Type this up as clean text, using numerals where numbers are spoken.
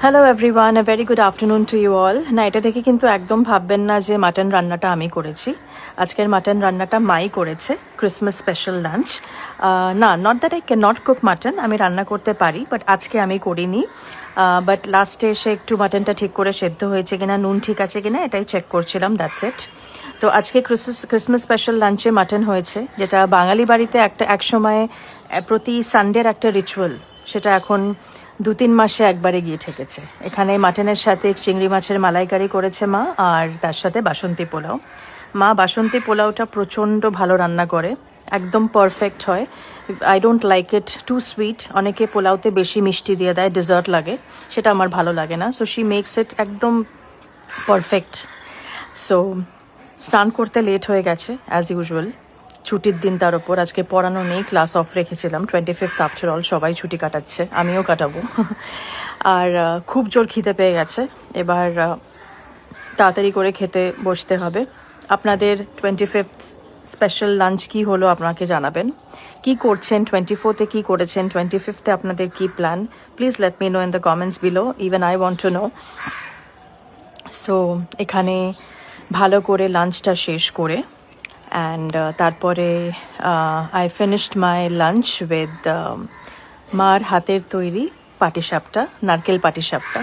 Hello everyone, a very good afternoon to you all. না, এটা দেখে কিন্তু একদম ভাববেন না যে মাটন রান্নাটা আমি করেছি। আজকের মাটন রান্নাটা মাই করেছে, ক্রিসমাস স্পেশাল লাঞ্চ। না, not that I can not cook mutton, আমি রান্না করতে পারি, বাট আজকে আমি করিনি। বাট লাস্টে এসে একটু মাটনটা ঠিক করে সেদ্ধ হয়েছে কিনা, নুন ঠিক আছে কিনা, এটাই চেক করছিলাম, দ্যাটস ইট। তো আজকে ক্রিসমাস স্পেশাল লাঞ্চে মাটন হয়েছে, যেটা বাঙালি বাড়িতে এক সময় প্রতি সানডের একটা রিচুয়াল, সেটা এখন 2-3 মাসে একবারে গিয়ে ঠেকেছে। এখানে মাটনের সাথে চিংড়ি মাছের মালাইকারি করেছে মা, আর তার সাথে বাসন্তী পোলাও। মা বাসন্তী পোলাওটা প্রচণ্ড ভালো রান্না করে, একদম পারফেক্ট হয়। I don't like it too sweet. অনেকে পোলাওতে বেশি মিষ্টি দিয়ে দেয়, ডেজার্ট লাগে, সেটা আমার ভালো লাগে না। সো শি মেক্স ইট একদম পারফেক্ট। সো স্নান করতে লেট হয়ে গেছে অ্যাজ ইউজুয়াল, ছুটির দিন, তার ওপর আজকে পড়ানো নেই, ক্লাস অফ রেখেছিলাম। 25th আফটার অল, সবাই ছুটি কাটাচ্ছে, আমিও কাটাবো। আর খুব জোর খিদে পেয়ে গেছে, এবার তাড়াতাড়ি করে খেতে বসতে হবে। আপনাদের 25th স্পেশাল লাঞ্চ কি হলো আপনাকে জানাবেন। কি করছেন 24th-এ, কী করেছেন 25th-এ, আপনাদের কি plan? Please let me no in the comments below, even I want to know. So এখানে ভালো করে লাঞ্চটা শেষ করে অ্যান্ড তারপরে I finished my lunch with মার হাতের তৈরি পাটিসাপটা, নারকেল পাটিসাপটা।